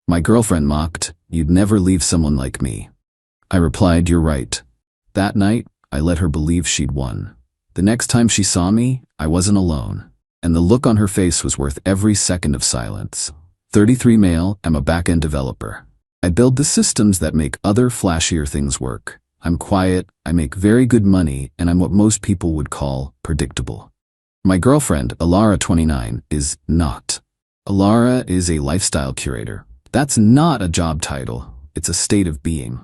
My girlfriend mocked, "You'd never leave someone like me." I replied, "You're right." That night, I let her believe she'd won. The next time she saw me, I wasn't alone. And the look on her face was worth every second of silence. 33 male, I'm a back-end developer. I build the systems that make other flashier things work. I'm quiet, I make very good money, and I'm what most people would call predictable. My girlfriend, Alara 29, is not. Alara is a lifestyle curator. That's not a job title, it's a state of being.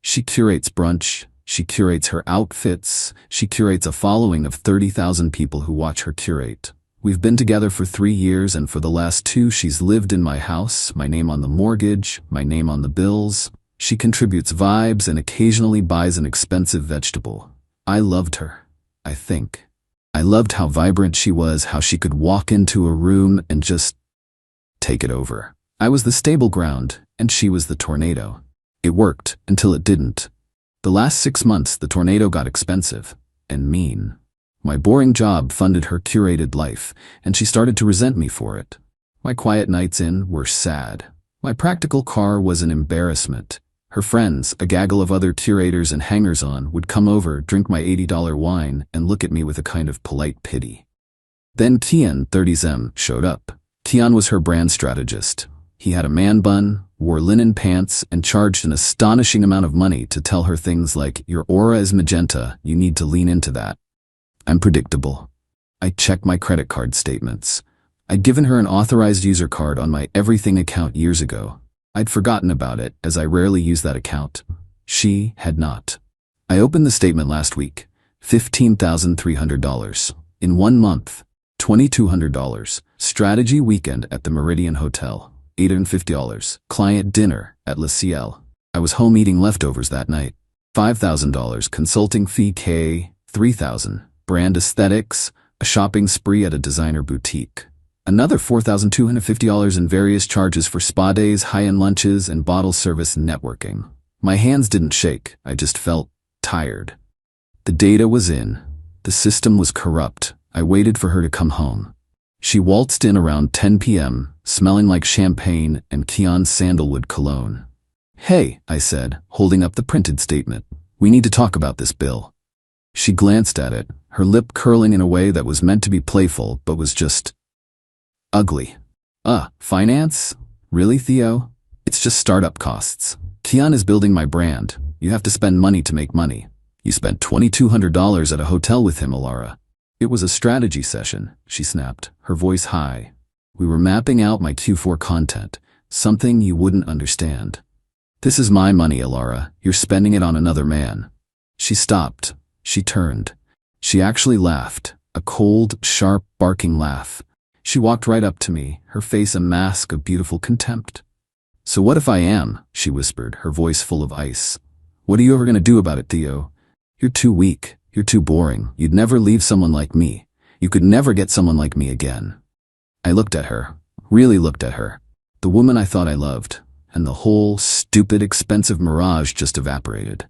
She curates brunch, she curates her outfits, she curates a following of 30,000 people who watch her curate. We've been together for 3 years, and for the last 2 she's lived in my house, my name on the mortgage, my name on the bills. She contributes vibes and occasionally buys an expensive vegetable. I loved her, I think. I loved how vibrant she was, how she could walk into a room and just take it over. I was the stable ground, and she was the tornado. It worked until it didn't. The last 6 months, the tornado got expensive and mean. My boring job funded her curated life, and she started to resent me for it. My quiet nights in were sad. My practical car was an embarrassment. Her friends, a gaggle of other curators and hangers-on, would come over, drink my $80 wine, and look at me with a kind of polite pity. Then Kian, 30s, showed up. Kian was her brand strategist. He had a man bun, wore linen pants, and charged an astonishing amount of money to tell her things like, "Your aura is magenta, you need to lean into that." I'm predictable. I check my credit card statements. I'd given her an authorized user card on my Everything account years ago. I'd forgotten about it, as I rarely use that account. She had not. I opened the statement last week. $15,300. In 1 month, $2,200. Strategy weekend at the Meridian Hotel. $850. Client dinner at Le Ciel. I was home eating leftovers that night. $5,000. Consulting fee K. $3,000. Brand aesthetics. A shopping spree at a designer boutique. Another $4,250 in various charges for spa days, high-end lunches, and bottle service networking. My hands didn't shake, I just felt tired. The data was in. The system was corrupt. I waited for her to come home. She waltzed in around 10 p.m., smelling like champagne and Kian's sandalwood cologne. "Hey," I said, holding up the printed statement. "We need to talk about this bill." She glanced at it, her lip curling in a way that was meant to be playful but was just ugly. Finance? Really, Theo? It's just startup costs. Kian is building my brand. You have to spend money to make money. You spent $2,200 at a hotel with him, Alara. It was a strategy session, she snapped, her voice high. We were mapping out my Q4 content, something you wouldn't understand. This is my money, Alara. You're spending it on another man. She stopped. She turned. She actually laughed, a cold, sharp, barking laugh. She walked right up to me, her face a mask of beautiful contempt. "So what if I am?" she whispered, her voice full of ice. "What are you ever going to do about it, Theo? You're too weak. You're too boring. You'd never leave someone like me. You could never get someone like me again." I looked at her, really looked at her. The woman I thought I loved, and the whole stupid, expensive mirage just evaporated.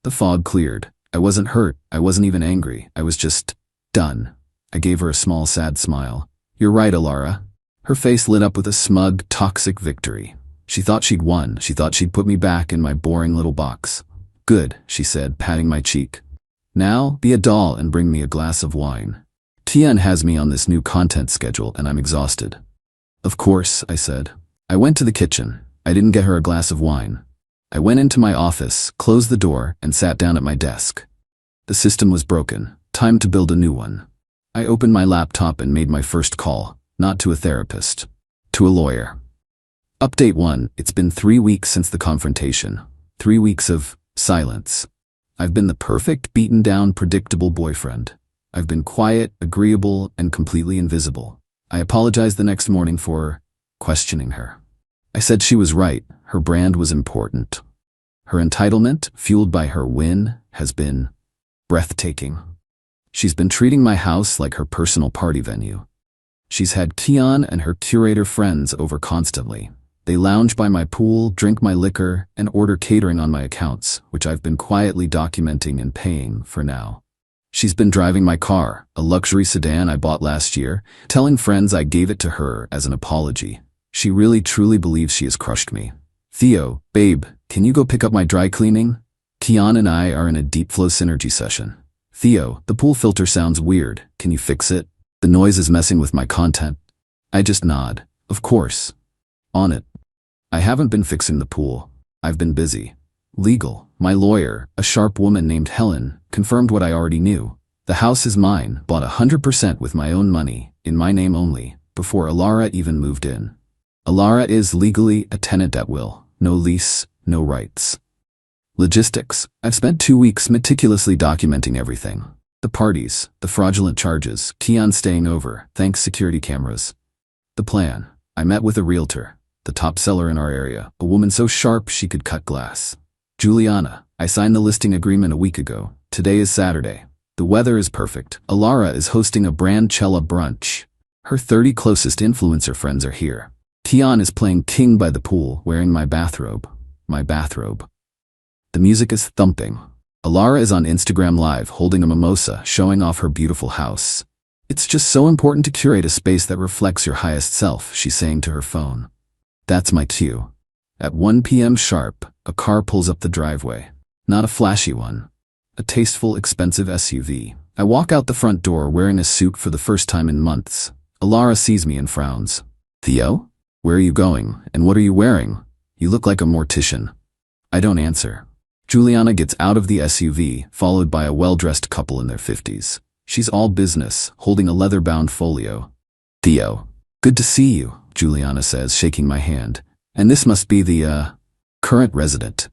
The fog cleared. I wasn't hurt. I wasn't even angry. I was just done. I gave her a small, sad smile. "You're right, Alara." Her face lit up with a smug, toxic victory. She thought she'd won. She thought she'd put me back in my boring little box. "Good," she said, patting my cheek. "Now, be a doll and bring me a glass of wine. Kian has me on this new content schedule and I'm exhausted." "Of course," I said. I went to the kitchen. I didn't get her a glass of wine. I went into my office, closed the door, and sat down at my desk. The system was broken. Time to build a new one. I opened my laptop and made my first call, not to a therapist, to a lawyer. Update 1. It's been 3 weeks since the confrontation. 3 weeks of silence. I've been the perfect, beaten-down, predictable boyfriend. I've been quiet, agreeable, and completely invisible. I apologized the next morning for questioning her. I said she was right. Her brand was important. Her entitlement, fueled by her win, has been breathtaking. She's been treating my house like her personal party venue. She's had Kian and her curator friends over constantly. They lounge by my pool, drink my liquor, and order catering on my accounts, which I've been quietly documenting and paying for now. She's been driving my car, a luxury sedan I bought last year, telling friends I gave it to her as an apology. She really truly believes she has crushed me. Theo, babe, can you go pick up my dry cleaning? Kian and I are in a deep flow synergy session. Theo, the pool filter sounds weird. Can you fix it? The noise is messing with my content. I just nod. Of course. On it. I haven't been fixing the pool. I've been busy. Legal. My lawyer, a sharp woman named Helen, confirmed what I already knew. The house is mine, bought 100% with my own money, in my name only, before Alara even moved in. Alara is legally a tenant at will. No lease, no rights. Logistics. I've spent 2 weeks meticulously documenting everything. The parties, the fraudulent charges, Kian staying over, thanks security cameras. The plan. I met with a realtor, the top seller in our area, a woman so sharp she could cut glass. Juliana. I signed the listing agreement a week ago. Today is Saturday. The weather is perfect. Alara is hosting a Betrayal brunch. Her 30 closest influencer friends are here. Kian is playing king by the pool, wearing my bathrobe. My bathrobe. The music is thumping. Alara is on Instagram Live holding a mimosa, showing off her beautiful house. It's just so important to curate a space that reflects your highest self, she's saying to her phone. That's my cue. At 1 p.m. sharp, a car pulls up the driveway. Not a flashy one. A tasteful, expensive SUV. I walk out the front door wearing a suit for the first time in months. Alara sees me and frowns. Theo? Where are you going, and what are you wearing? You look like a mortician. I don't answer. Juliana gets out of the SUV, followed by a well-dressed couple in their 50s. She's all business, holding a leather-bound folio. Theo. Good to see you, Juliana says, shaking my hand. And this must be the, current resident.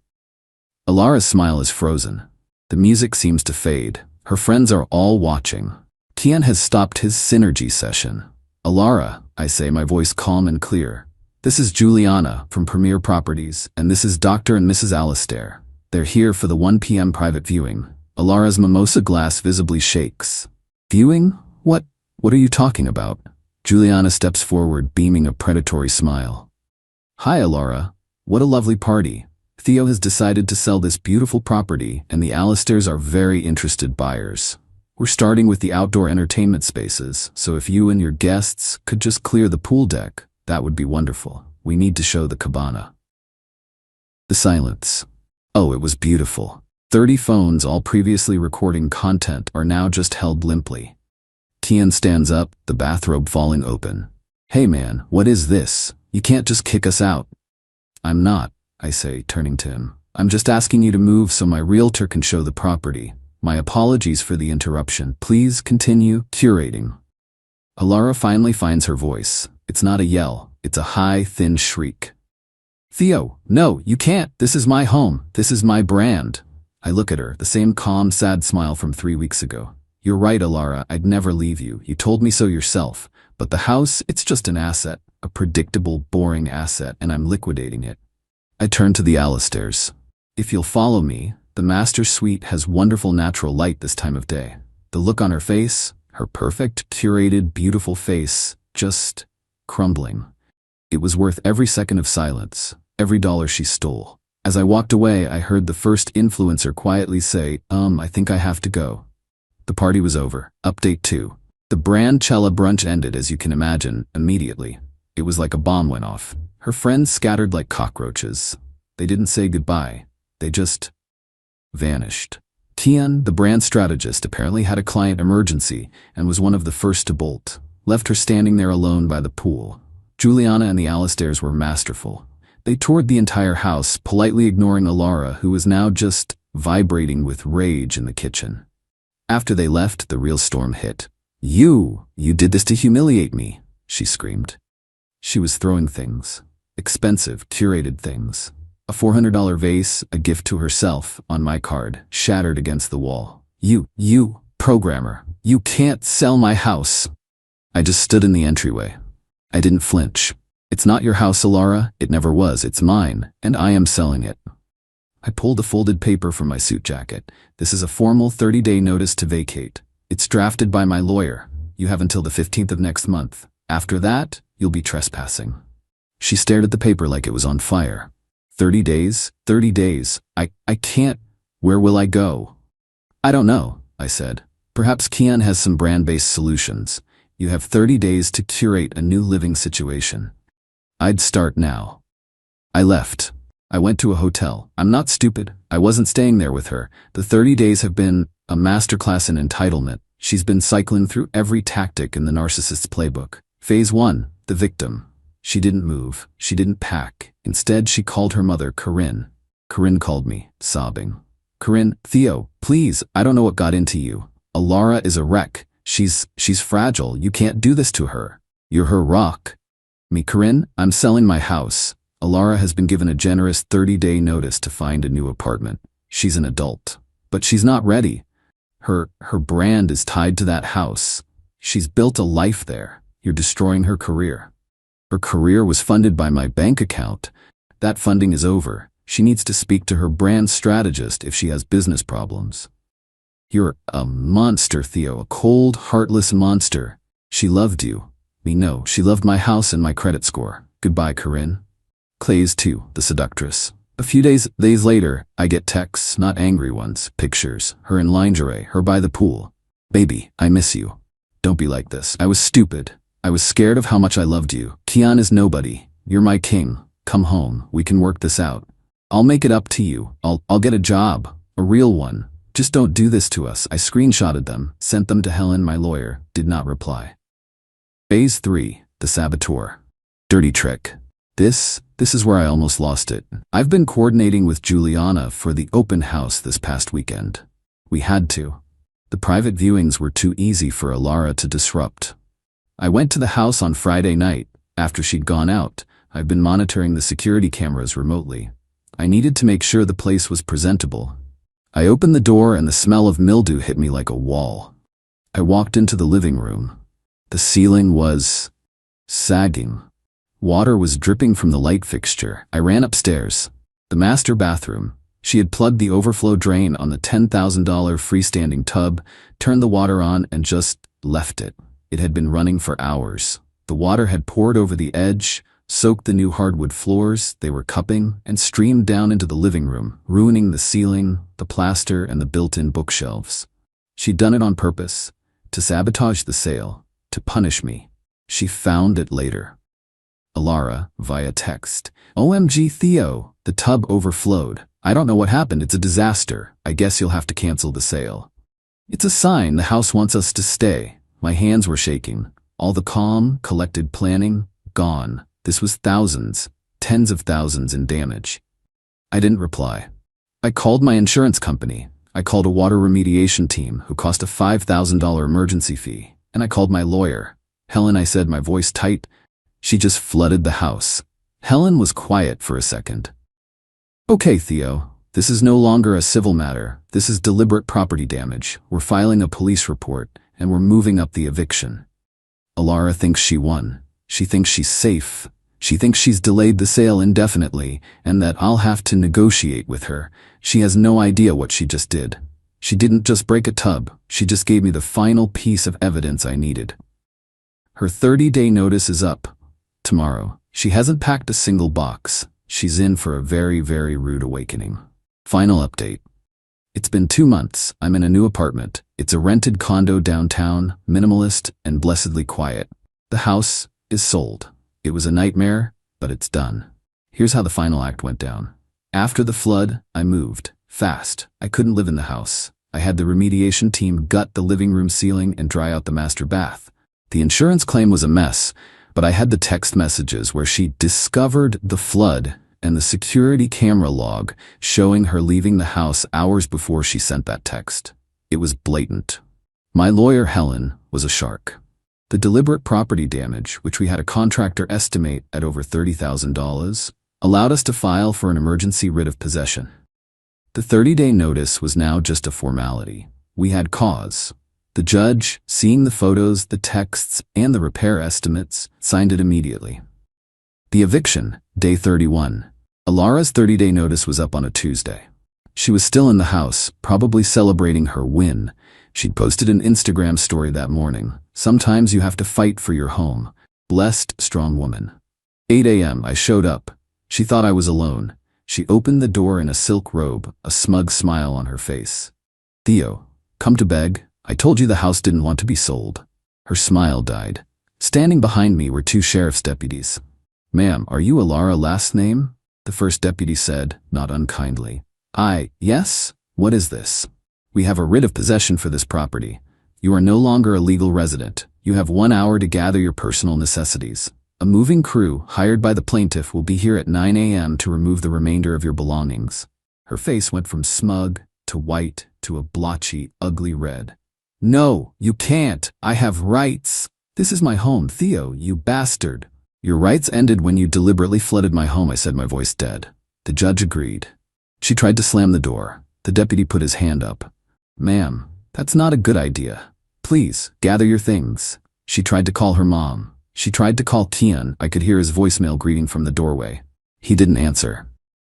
Alara's smile is frozen. The music seems to fade. Her friends are all watching. Kian has stopped his synergy session. Alara, I say, my voice calm and clear. This is Juliana from Premier Properties, and this is Dr. and Mrs. Alistair. They're here for the 1 p.m. private viewing. Alara's mimosa glass visibly shakes. Viewing? What are you talking about? Juliana steps forward, beaming a predatory smile. Hi, Alara. What a lovely party. Theo has decided to sell this beautiful property, and the Alistairs are very interested buyers. We're starting with the outdoor entertainment spaces, so if you and your guests could just clear the pool deck, that would be wonderful. We need to show the cabana. The silence. Oh, it was beautiful. 30 phones, all previously recording content, are now just held limply. Kian stands up, the bathrobe falling open. Hey man, what is this? You can't just kick us out. I'm not, I say, turning to him. I'm just asking you to move so my realtor can show the property. My apologies for the interruption. Please continue curating. Alara finally finds her voice. It's not a yell. It's a high, thin shriek. Theo, no, you can't. This is my home. This is my brand. I look at her, the same calm, sad smile from 3 weeks ago. You're right, Alara. I'd never leave you. You told me so yourself. But the house, it's just an asset. A predictable, boring asset, and I'm liquidating it. I turn to the Alistairs. If you'll follow me, the master suite has wonderful natural light this time of day. The look on her face, her perfect, curated, beautiful face, just crumbling. It was worth every second of silence, every dollar she stole. As I walked away, I heard the first influencer quietly say, I think I have to go. The party was over. Update 2. The Betrayal brunch ended, as you can imagine, immediately. It was like a bomb went off. Her friends scattered like cockroaches. They didn't say goodbye. They just vanished. Kian, the brand strategist, apparently had a client emergency and was one of the first to bolt. Left her standing there alone by the pool. Juliana and the Alistairs were masterful. They toured the entire house, politely ignoring Alara, who was now just vibrating with rage in the kitchen. After they left, the real storm hit. You did this to humiliate me, she screamed. She was throwing things. Expensive, curated things. A $400 vase, a gift to herself, on my card, shattered against the wall. You, programmer, you can't sell my house. I just stood in the entryway. I didn't flinch. It's not your house, Alara. It never was. It's mine, and I am selling it. I pulled a folded paper from my suit jacket. This is a formal 30-day notice to vacate. It's drafted by my lawyer. You have until the 15th of next month. After that, you'll be trespassing. She stared at the paper like it was on fire. 30 days? 30 days. I can't. Where will I go? I don't know, I said. Perhaps Kian has some brand-based solutions. You have 30 days to curate a new living situation. I'd start now. I left. I went to a hotel. I'm not stupid. I wasn't staying there with her. The 30 days have been a masterclass in entitlement. She's been cycling through every tactic in the narcissist's playbook. Phase 1, the victim. She didn't move. She didn't pack. Instead, she called her mother, Corinne. Corinne called me, sobbing. Corinne, Theo, please, I don't know what got into you. Alara is a wreck. She's fragile. You can't do this to her. You're her rock. Me, Corinne, I'm selling my house. Alara has been given a generous 30-day notice to find a new apartment. She's an adult, but she's not ready. Her brand is tied to that house. She's built a life there. You're destroying her career. Her career was funded by my bank account. That funding is over. She needs to speak to her brand strategist if she has business problems. You're a monster, Theo, a cold, heartless monster. She loved you. Me, no, she loved my house and my credit score. Goodbye, Corinne. Qley's 2, the seductress. A few days later, I get texts, not angry ones, pictures, her in lingerie, her by the pool. Baby, I miss you. Don't be like this. I was stupid. I was scared of how much I loved you. Kian is nobody. You're my king. Come home. We can work this out. I'll make it up to you. I'll get a job. A real one. Just don't do this to us. I screenshotted them, sent them to Helen, my lawyer, did not reply. Phase 3, the saboteur. Dirty trick. This is where I almost lost it. I've been coordinating with Juliana for the open house this past weekend. We had to. The private viewings were too easy for Alara to disrupt. I went to the house on Friday night. After she'd gone out, I've been monitoring the security cameras remotely. I needed to make sure the place was presentable. I opened the door and the smell of mildew hit me like a wall. I walked into the living room. The ceiling was sagging. Water was dripping from the light fixture. I ran upstairs. The master bathroom. She had plugged the overflow drain on the $10,000 freestanding tub, turned the water on, and just left it. It had been running for hours. The water had poured over the edge, soaked the new hardwood floors they were cupping, and streamed down into the living room, ruining the ceiling, the plaster, and the built-in bookshelves. She'd done it on purpose, to sabotage the sale, to punish me. She found it later. Alara, via text. OMG, Theo, the tub overflowed. I don't know what happened. It's a disaster. I guess you'll have to cancel the sale. It's a sign the house wants us to stay. My hands were shaking. All the calm, collected planning, gone. This was thousands, tens of thousands in damage. I didn't reply. I called my insurance company. I called a water remediation team who cost a $5,000 emergency fee. And I called my lawyer. Helen, I said, my voice tight. She just flooded the house. Helen was quiet for a second. Okay, Theo, this is no longer a civil matter. This is deliberate property damage. We're filing a police report, and we're moving up the eviction. Alara thinks she won. She thinks she's safe. She thinks she's delayed the sale indefinitely, and that I'll have to negotiate with her. She has no idea what she just did. She didn't just break a tub. She just gave me the final piece of evidence I needed. Her 30-day notice is up. Tomorrow. She hasn't packed a single box. She's in for a very, very rude awakening. Final update. It's been 2 months. I'm in a new apartment. It's a rented condo downtown, minimalist, and blessedly quiet. The house is sold. It was a nightmare, but it's done. Here's how the final act went down. After the flood, I moved. Fast. I couldn't live in the house. I had the remediation team gut the living room ceiling and dry out the master bath. The insurance claim was a mess, but I had the text messages where she discovered the flood and the security camera log showing her leaving the house hours before she sent that text. It was blatant. My lawyer, Helen, was a shark. The deliberate property damage, which we had a contractor estimate at over $30,000, allowed us to file for an emergency writ of possession. The 30-day notice was now just a formality. We had cause. The judge, seeing the photos, the texts, and the repair estimates, signed it immediately. The eviction, day 31. Alara's 30-day notice was up on a Tuesday. She was still in the house, probably celebrating her win. She'd posted an Instagram story that morning. Sometimes you have to fight for your home. Blessed, strong woman. 8 a.m. I showed up. She thought I was alone. She opened the door in a silk robe, a smug smile on her face. Theo, come to beg. I told you the house didn't want to be sold. Her smile died. Standing behind me were 2 sheriff's deputies. Ma'am, are you Alara last name? The first deputy said, not unkindly. Yes? What is this? We have a writ of possession for this property. You are no longer a legal resident. You have 1 hour to gather your personal necessities. A moving crew, hired by the plaintiff, will be here at 9 a.m. to remove the remainder of your belongings. Her face went from smug to white to a blotchy, ugly red. No, you can't. I have rights. This is my home, Theo, you bastard. Your rights ended when you deliberately flooded my home, I said, my voice dead. The judge agreed. She tried to slam the door. The deputy put his hand up. Ma'am, that's not a good idea. Please, gather your things. She tried to call her mom. She tried to call Tian. I could hear his voicemail greeting from the doorway. He didn't answer.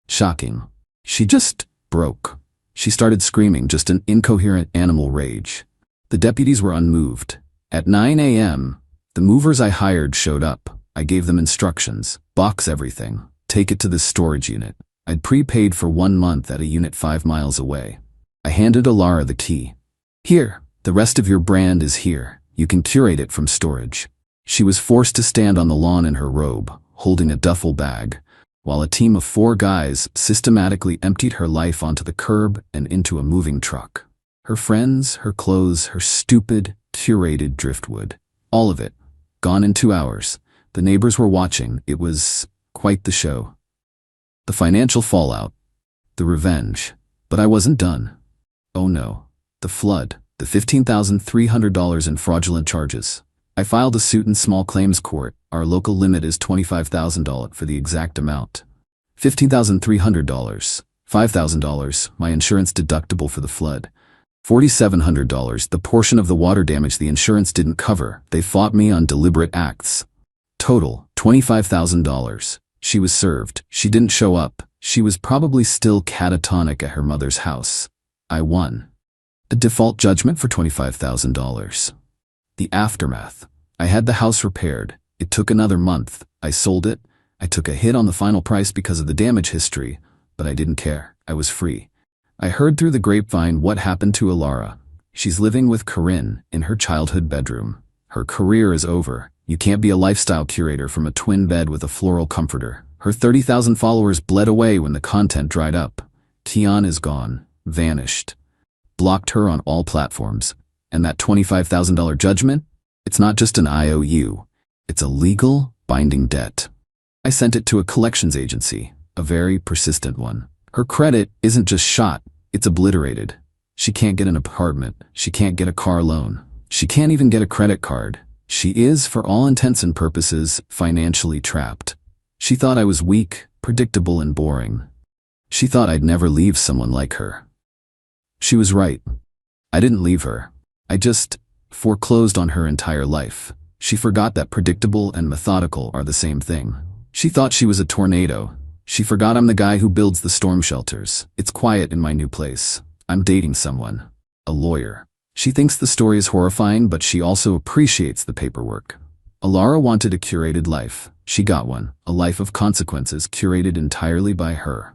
Shocking. She just broke. She started screaming, just an incoherent animal rage. The deputies were unmoved. At 9 a.m., the movers I hired showed up. I gave them instructions. Box everything. Take it to this storage unit. I'd prepaid for 1 month at a unit 5 miles away. I handed Alara the key. Here, the rest of your brand is here. You can curate it from storage. She was forced to stand on the lawn in her robe, holding a duffel bag, while a team of 4 guys systematically emptied her life onto the curb and into a moving truck. Her friends, her clothes, her stupid, curated driftwood. All of it. Gone in 2 hours. The neighbors were watching. It was quite the show. The financial fallout. The revenge. But I wasn't done. Oh no. The flood. The $15,300 in fraudulent charges. I filed a suit in small claims court. Our local limit is $25,000 for the exact amount. $15,300. $5,000, my insurance deductible for the flood. $4,700, the portion of the water damage the insurance didn't cover. They fought me on deliberate acts. Total, $25,000. She was served. She didn't show up. She was probably still catatonic at her mother's house. I won. A default judgment for $25,000. The aftermath. I had the house repaired. It took another month. I sold it. I took a hit on the final price because of the damage history, but I didn't care. I was free. I heard through the grapevine what happened to Alara. She's living with Corinne in her childhood bedroom. Her career is over. You can't be a lifestyle curator from a twin bed with a floral comforter. Her 30,000 followers bled away when the content dried up. Tian is gone. Vanished. Blocked her on all platforms. And that $25,000 judgment? It's not just an IOU. It's a legal, binding debt. I sent it to a collections agency, a very persistent one. Her credit isn't just shot, it's obliterated. She can't get an apartment. She can't get a car loan. She can't even get a credit card. She is, for all intents and purposes, financially trapped. She thought I was weak, predictable, and boring. She thought I'd never leave someone like her. She was right. I didn't leave her. I just foreclosed on her entire life. She forgot that predictable and methodical are the same thing. She thought she was a tornado. She forgot I'm the guy who builds the storm shelters. It's quiet in my new place. I'm dating someone. A lawyer. She thinks the story is horrifying, but she also appreciates the paperwork. Alara wanted a curated life. She got one. A life of consequences curated entirely by her.